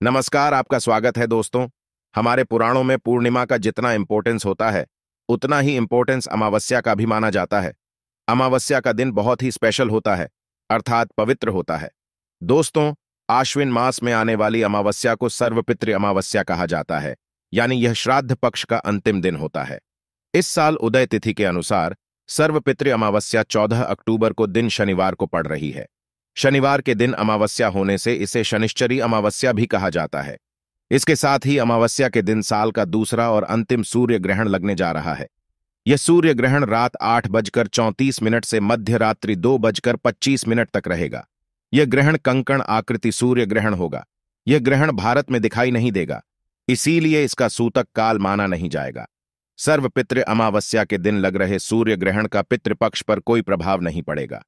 नमस्कार, आपका स्वागत है दोस्तों। हमारे पुराणों में पूर्णिमा का जितना इंपॉर्टेंस होता है उतना ही इंपॉर्टेंस अमावस्या का भी माना जाता है। अमावस्या का दिन बहुत ही स्पेशल होता है, अर्थात पवित्र होता है। दोस्तों, आश्विन मास में आने वाली अमावस्या को सर्वपितृ अमावस्या कहा जाता है, यानी यह श्राद्ध पक्ष का अंतिम दिन होता है। इस साल उदय तिथि के अनुसार सर्वपितृ अमावस्या 14 अक्टूबर को दिन शनिवार को पड़ रही है। शनिवार के दिन अमावस्या होने से इसे शनिश्चरी अमावस्या भी कहा जाता है। इसके साथ ही अमावस्या के दिन साल का दूसरा और अंतिम सूर्य ग्रहण लगने जा रहा है। यह सूर्य ग्रहण रात 8:34 से मध्य रात्रि 2:25 तक रहेगा। यह ग्रहण कंकण आकृति सूर्य ग्रहण होगा। यह ग्रहण भारत में दिखाई नहीं देगा, इसीलिए इसका सूतक काल माना नहीं जाएगा। सर्वपितृ अमावस्या के दिन लग रहे सूर्य ग्रहण का पितृपक्ष पर कोई प्रभाव नहीं पड़ेगा,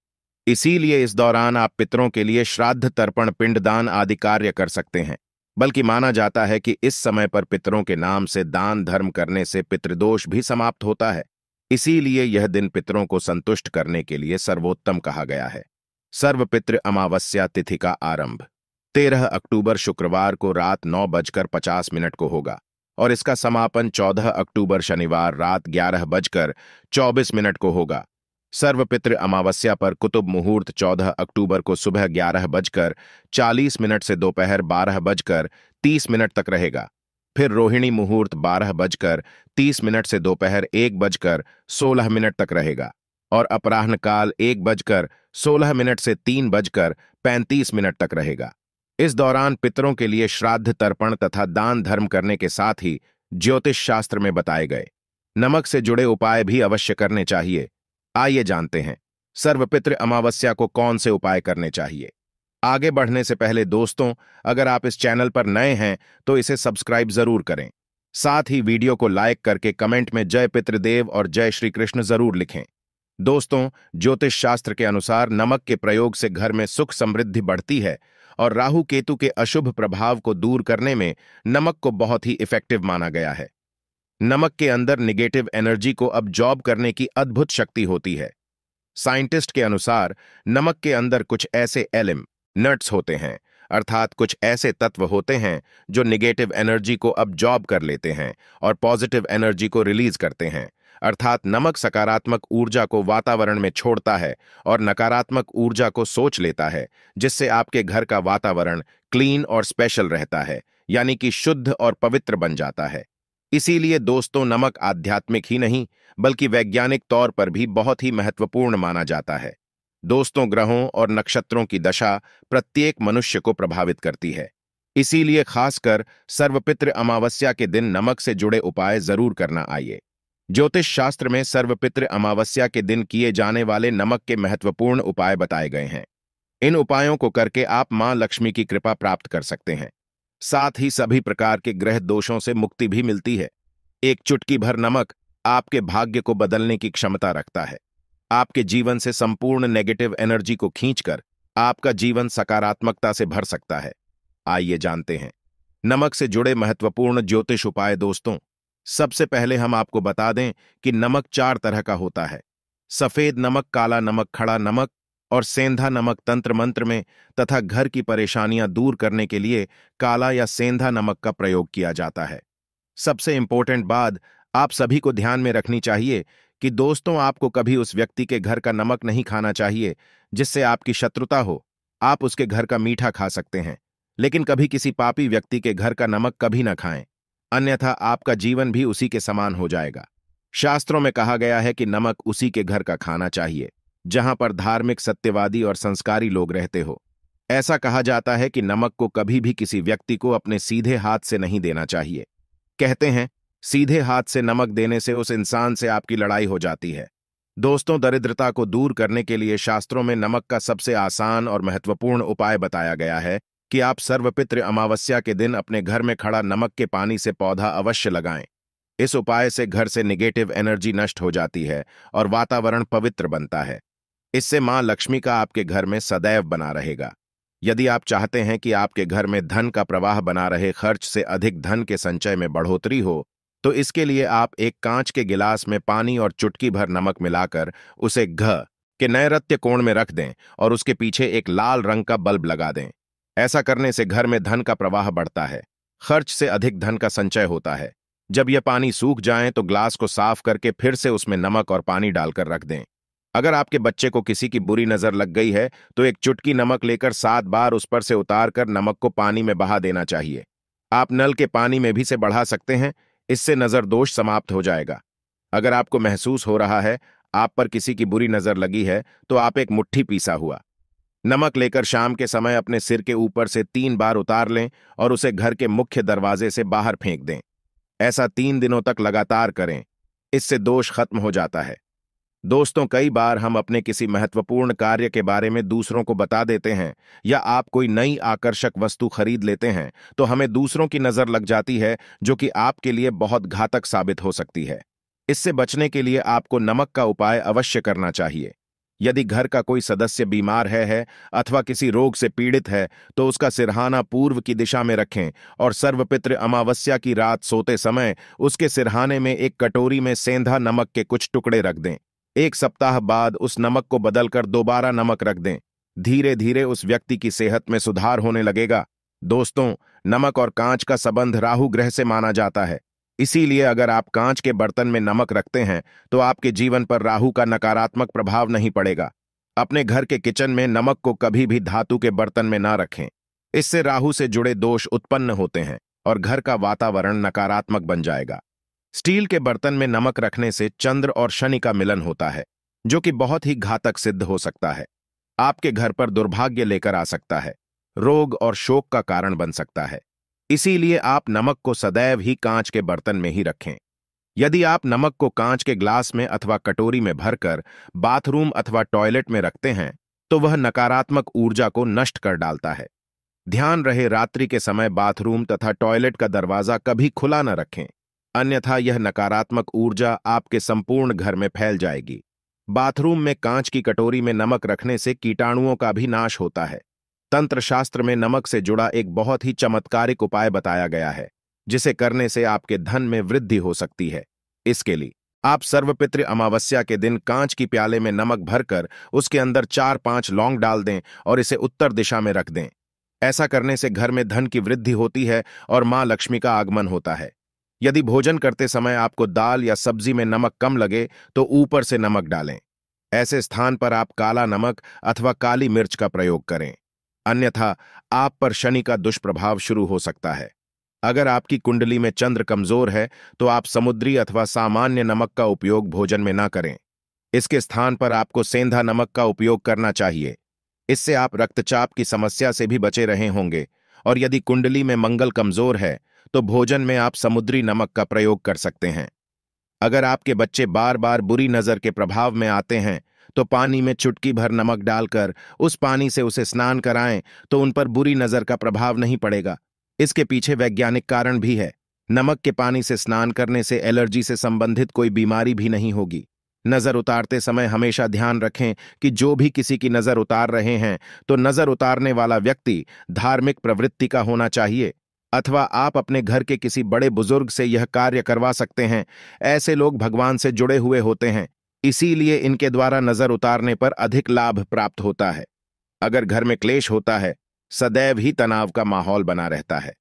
इसीलिए इस दौरान आप पितरों के लिए श्राद्ध तर्पण पिंडदान आदि कार्य कर सकते हैं। बल्कि माना जाता है कि इस समय पर पितरों के नाम से दान धर्म करने से पितृदोष भी समाप्त होता है, इसीलिए यह दिन पितरों को संतुष्ट करने के लिए सर्वोत्तम कहा गया है। सर्वपितृ अमावस्या तिथि का आरंभ 13 अक्टूबर शुक्रवार को रात 9:50 को होगा और इसका समापन 14 अक्टूबर शनिवार रात 11:24 को होगा। सर्वपितृ अमावस्या पर कुतुब मुहूर्त 14 अक्टूबर को सुबह 11:40 से दोपहर 12:30 तक रहेगा। फिर रोहिणी मुहूर्त 12:30 से दोपहर 1:16 तक रहेगा और अपराह्न काल 1:16 से 3:35 तक रहेगा। इस दौरान पितरों के लिए श्राद्ध तर्पण तथा दान धर्म करने के साथ ही ज्योतिष शास्त्र में बताए गए नमक से जुड़े उपाय भी अवश्य करने चाहिए। आइए जानते हैं सर्वपितृ अमावस्या को कौन से उपाय करने चाहिए। आगे बढ़ने से पहले दोस्तों, अगर आप इस चैनल पर नए हैं तो इसे सब्सक्राइब जरूर करें। साथ ही वीडियो को लाइक करके कमेंट में जय पितृदेव और जय श्री कृष्ण जरूर लिखें। दोस्तों, ज्योतिष शास्त्र के अनुसार नमक के प्रयोग से घर में सुख समृद्धि बढ़ती है और राहु केतु के अशुभ प्रभाव को दूर करने में नमक को बहुत ही इफेक्टिव माना गया है। नमक के अंदर निगेटिव एनर्जी को अब्जॉर्ब करने की अद्भुत शक्ति होती है। साइंटिस्ट के अनुसार नमक के अंदर कुछ ऐसे नट्स होते हैं, अर्थात कुछ ऐसे तत्व होते हैं जो निगेटिव एनर्जी को अब्जॉर्ब कर लेते हैं और पॉजिटिव एनर्जी को रिलीज करते हैं। अर्थात नमक सकारात्मक ऊर्जा को वातावरण में छोड़ता है और नकारात्मक ऊर्जा को सोच लेता है, जिससे आपके घर का वातावरण क्लीन और स्पेशल रहता है, यानी कि शुद्ध और पवित्र बन जाता है। इसीलिए दोस्तों, नमक आध्यात्मिक ही नहीं बल्कि वैज्ञानिक तौर पर भी बहुत ही महत्वपूर्ण माना जाता है। दोस्तों, ग्रहों और नक्षत्रों की दशा प्रत्येक मनुष्य को प्रभावित करती है, इसीलिए खासकर सर्वपितृ अमावस्या के दिन नमक से जुड़े उपाय जरूर करना। आइए, ज्योतिष शास्त्र में सर्वपितृ अमावस्या के दिन किए जाने वाले नमक के महत्वपूर्ण उपाय बताए गए हैं। इन उपायों को करके आप मां लक्ष्मी की कृपा प्राप्त कर सकते हैं। साथ ही सभी प्रकार के ग्रह दोषों से मुक्ति भी मिलती है। एक चुटकी भर नमक आपके भाग्य को बदलने की क्षमता रखता है। आपके जीवन से संपूर्ण नेगेटिव एनर्जी को खींचकर आपका जीवन सकारात्मकता से भर सकता है। आइए जानते हैं नमक से जुड़े महत्वपूर्ण ज्योतिष उपाय। दोस्तों, सबसे पहले हम आपको बता दें कि नमक 4 तरह का होता है। सफेद नमक, काला नमक, खड़ा नमक और सेंधा नमक तंत्र मंत्र में तथा घर की परेशानियां दूर करने के लिए काला या सेंधा नमक का प्रयोग किया जाता है। सबसे इंपॉर्टेंट बात आप सभी को ध्यान में रखनी चाहिए कि दोस्तों, आपको कभी उस व्यक्ति के घर का नमक नहीं खाना चाहिए जिससे आपकी शत्रुता हो। आप उसके घर का मीठा खा सकते हैं, लेकिन कभी किसी पापी व्यक्ति के घर का नमक कभी न खाएं, अन्यथा आपका जीवन भी उसी के समान हो जाएगा। शास्त्रों में कहा गया है कि नमक उसी के घर का खाना चाहिए जहां पर धार्मिक, सत्यवादी और संस्कारी लोग रहते हो। ऐसा कहा जाता है कि नमक को कभी भी किसी व्यक्ति को अपने सीधे हाथ से नहीं देना चाहिए। कहते हैं, सीधे हाथ से नमक देने से उस इंसान से आपकी लड़ाई हो जाती है। दोस्तों, दरिद्रता को दूर करने के लिए शास्त्रों में नमक का सबसे आसान और महत्वपूर्ण उपाय बताया गया है कि आप सर्वपितृ अमावस्या के दिन अपने घर में खड़ा नमक के पानी से पौधा अवश्य लगाएं। इस उपाय से घर से निगेटिव एनर्जी नष्ट हो जाती है और वातावरण पवित्र बनता है। इससे मां लक्ष्मी का आपके घर में सदैव बना रहेगा। यदि आप चाहते हैं कि आपके घर में धन का प्रवाह बना रहे, खर्च से अधिक धन के संचय में बढ़ोतरी हो, तो इसके लिए आप एक कांच के गिलास में पानी और चुटकी भर नमक मिलाकर उसे घ के नैऋत्य कोण में रख दें और उसके पीछे एक लाल रंग का बल्ब लगा दें। ऐसा करने से घर में धन का प्रवाह बढ़ता है, खर्च से अधिक धन का संचय होता है। जब यह पानी सूख जाए तो ग्लास को साफ करके फिर से उसमें नमक और पानी डालकर रख दें। अगर आपके बच्चे को किसी की बुरी नजर लग गई है तो एक चुटकी नमक लेकर 7 बार उस पर से उतार कर नमक को पानी में बहा देना चाहिए। आप नल के पानी में भी से बढ़ा सकते हैं, इससे नजर दोष समाप्त हो जाएगा। अगर आपको महसूस हो रहा है आप पर किसी की बुरी नजर लगी है तो आप एक मुट्ठी पीसा हुआ नमक लेकर शाम के समय अपने सिर के ऊपर से 3 बार उतार लें और उसे घर के मुख्य दरवाजे से बाहर फेंक दें। ऐसा 3 दिनों तक लगातार करें, इससे दोष खत्म हो जाता है। दोस्तों, कई बार हम अपने किसी महत्वपूर्ण कार्य के बारे में दूसरों को बता देते हैं या आप कोई नई आकर्षक वस्तु खरीद लेते हैं तो हमें दूसरों की नजर लग जाती है, जो कि आपके लिए बहुत घातक साबित हो सकती है। इससे बचने के लिए आपको नमक का उपाय अवश्य करना चाहिए। यदि घर का कोई सदस्य बीमार है अथवा किसी रोग से पीड़ित है तो उसका सिरहाना पूर्व की दिशा में रखें और सर्वपितृ अमावस्या की रात सोते समय उसके सिरहाने में एक कटोरी में सेंधा नमक के कुछ टुकड़े रख दें। 1 सप्ताह बाद उस नमक को बदलकर दोबारा नमक रख दें। धीरे धीरे उस व्यक्ति की सेहत में सुधार होने लगेगा। दोस्तों, नमक और कांच का संबंध राहु ग्रह से माना जाता है। इसीलिए अगर आप कांच के बर्तन में नमक रखते हैं तो आपके जीवन पर राहु का नकारात्मक प्रभाव नहीं पड़ेगा। अपने घर के किचन में नमक को कभी भी धातु के बर्तन में ना रखें, इससे राहु से जुड़े दोष उत्पन्न होते हैं और घर का वातावरण नकारात्मक बन जाएगा। स्टील के बर्तन में नमक रखने से चंद्र और शनि का मिलन होता है, जो कि बहुत ही घातक सिद्ध हो सकता है। आपके घर पर दुर्भाग्य लेकर आ सकता है, रोग और शोक का कारण बन सकता है। इसीलिए आप नमक को सदैव ही कांच के बर्तन में ही रखें। यदि आप नमक को कांच के ग्लास में अथवा कटोरी में भरकर बाथरूम अथवा टॉयलेट में रखते हैं तो वह नकारात्मक ऊर्जा को नष्ट कर डालता है। ध्यान रहे, रात्रि के समय बाथरूम तथा टॉयलेट का दरवाजा कभी खुला न रखें, अन्यथा यह नकारात्मक ऊर्जा आपके संपूर्ण घर में फैल जाएगी। बाथरूम में कांच की कटोरी में नमक रखने से कीटाणुओं का भी नाश होता है। तंत्र शास्त्र में नमक से जुड़ा एक बहुत ही चमत्कारिक उपाय बताया गया है, जिसे करने से आपके धन में वृद्धि हो सकती है। इसके लिए आप सर्वपितृ अमावस्या के दिन कांच की प्याले में नमक भरकर उसके अंदर 4-5 लौंग डाल दें और इसे उत्तर दिशा में रख दें। ऐसा करने से घर में धन की वृद्धि होती है और मां लक्ष्मी का आगमन होता है। यदि भोजन करते समय आपको दाल या सब्जी में नमक कम लगे तो ऊपर से नमक डालें। ऐसे स्थान पर आप काला नमक अथवा काली मिर्च का प्रयोग करें, अन्यथा आप पर शनि का दुष्प्रभाव शुरू हो सकता है। अगर आपकी कुंडली में चंद्र कमजोर है तो आप समुद्री अथवा सामान्य नमक का उपयोग भोजन में ना करें। इसके स्थान पर आपको सेंधा नमक का उपयोग करना चाहिए। इससे आप रक्तचाप की समस्या से भी बचे रहे होंगे। और यदि कुंडली में मंगल कमजोर है तो भोजन में आप समुद्री नमक का प्रयोग कर सकते हैं। अगर आपके बच्चे बार बार बुरी नजर के प्रभाव में आते हैं तो पानी में चुटकी भर नमक डालकर उस पानी से उसे स्नान कराएं तो उन पर बुरी नजर का प्रभाव नहीं पड़ेगा। इसके पीछे वैज्ञानिक कारण भी है। नमक के पानी से स्नान करने से एलर्जी से संबंधित कोई बीमारी भी नहीं होगी। नजर उतारते समय हमेशा ध्यान रखें कि जो भी किसी की नजर उतार रहे हैं तो नजर उतारने वाला व्यक्ति धार्मिक प्रवृत्ति का होना चाहिए, अथवा आप अपने घर के किसी बड़े बुजुर्ग से यह कार्य करवा सकते हैं। ऐसे लोग भगवान से जुड़े हुए होते हैं, इसीलिए इनके द्वारा नजर उतारने पर अधिक लाभ प्राप्त होता है। अगर घर में क्लेश होता है, सदैव ही तनाव का माहौल बना रहता है,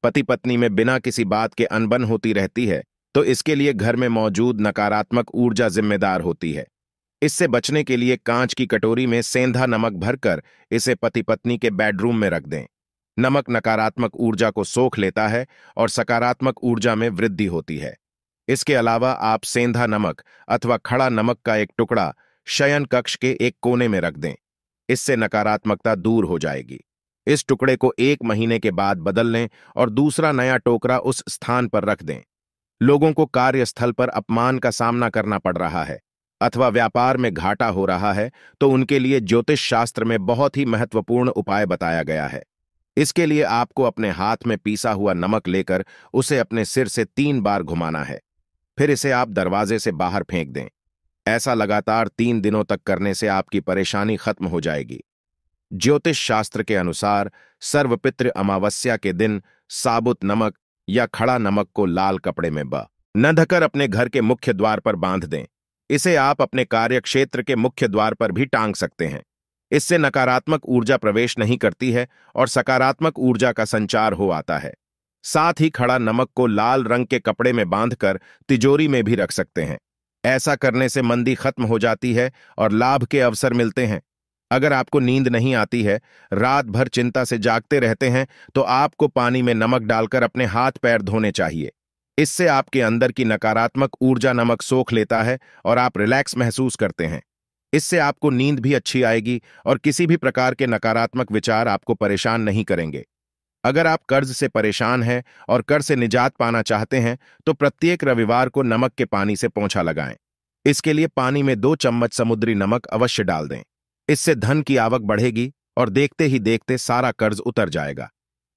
पति पत्नी में बिना किसी बात के अनबन होती रहती है, तो इसके लिए घर में मौजूद नकारात्मक ऊर्जा जिम्मेदार होती है। इससे बचने के लिए कांच की कटोरी में सेंधा नमक भरकर इसे पति पत्नी के बेडरूम में रख दें। नमक नकारात्मक ऊर्जा को सोख लेता है और सकारात्मक ऊर्जा में वृद्धि होती है। इसके अलावा आप सेंधा नमक अथवा खड़ा नमक का एक टुकड़ा शयन कक्ष के एक कोने में रख दें। इससे नकारात्मकता दूर हो जाएगी। इस टुकड़े को 1 महीने के बाद बदल लें और दूसरा नया टोकरा उस स्थान पर रख दें। लोगों को कार्यस्थल पर अपमान का सामना करना पड़ रहा है अथवा व्यापार में घाटा हो रहा है तो उनके लिए ज्योतिष शास्त्र में बहुत ही महत्वपूर्ण उपाय बताया गया है। इसके लिए आपको अपने हाथ में पीसा हुआ नमक लेकर उसे अपने सिर से 3 बार घुमाना है, फिर इसे आप दरवाजे से बाहर फेंक दें। ऐसा लगातार 3 दिनों तक करने से आपकी परेशानी खत्म हो जाएगी। ज्योतिष शास्त्र के अनुसार सर्वपितृ अमावस्या के दिन साबुत नमक या खड़ा नमक को लाल कपड़े में न ढककर अपने घर के मुख्य द्वार पर बांध दें। इसे आप अपने कार्य क्षेत्र के मुख्य द्वार पर भी टांग सकते हैं। इससे नकारात्मक ऊर्जा प्रवेश नहीं करती है और सकारात्मक ऊर्जा का संचार हो आता है। साथ ही खड़ा नमक को लाल रंग के कपड़े में बांधकर तिजोरी में भी रख सकते हैं। ऐसा करने से मंदी खत्म हो जाती है और लाभ के अवसर मिलते हैं। अगर आपको नींद नहीं आती है, रात भर चिंता से जागते रहते हैं, तो आपको पानी में नमक डालकर अपने हाथ पैर धोने चाहिए। इससे आपके अंदर की नकारात्मक ऊर्जा नमक सोख लेता है और आप रिलैक्स महसूस करते हैं। इससे आपको नींद भी अच्छी आएगी और किसी भी प्रकार के नकारात्मक विचार आपको परेशान नहीं करेंगे। अगर आप कर्ज से परेशान हैं और कर्ज से निजात पाना चाहते हैं, तो प्रत्येक रविवार को नमक के पानी से पोंछा लगाएं। इसके लिए पानी में 2 चम्मच समुद्री नमक अवश्य डाल दें। इससे धन की आवक बढ़ेगी और देखते ही देखते सारा कर्ज उतर जाएगा।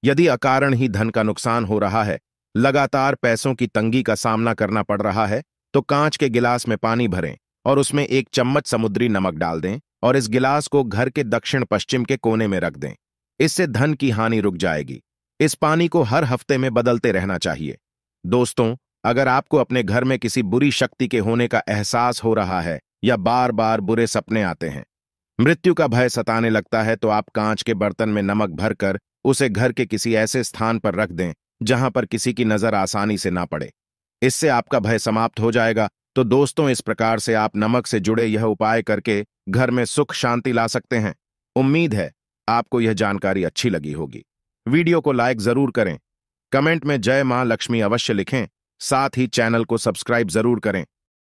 यदि अकारण ही धन का नुकसान हो रहा है, लगातार पैसों की तंगी का सामना करना पड़ रहा है, तो कांच के गिलास में पानी भरें और उसमें 1 चम्मच समुद्री नमक डाल दें और इस गिलास को घर के दक्षिण पश्चिम के कोने में रख दें। इससे धन की हानि रुक जाएगी। इस पानी को हर हफ्ते में बदलते रहना चाहिए। दोस्तों, अगर आपको अपने घर में किसी बुरी शक्ति के होने का एहसास हो रहा है या बार बार बुरे सपने आते हैं, मृत्यु का भय सताने लगता है, तो आप कांच के बर्तन में नमक भरकर उसे घर के किसी ऐसे स्थान पर रख दें जहां पर किसी की नजर आसानी से ना पड़े। इससे आपका भय समाप्त हो जाएगा। तो दोस्तों, इस प्रकार से आप नमक से जुड़े यह उपाय करके घर में सुख शांति ला सकते हैं। उम्मीद है आपको यह जानकारी अच्छी लगी होगी। वीडियो को लाइक जरूर करें, कमेंट में जय मां लक्ष्मी अवश्य लिखें, साथ ही चैनल को सब्सक्राइब जरूर करें।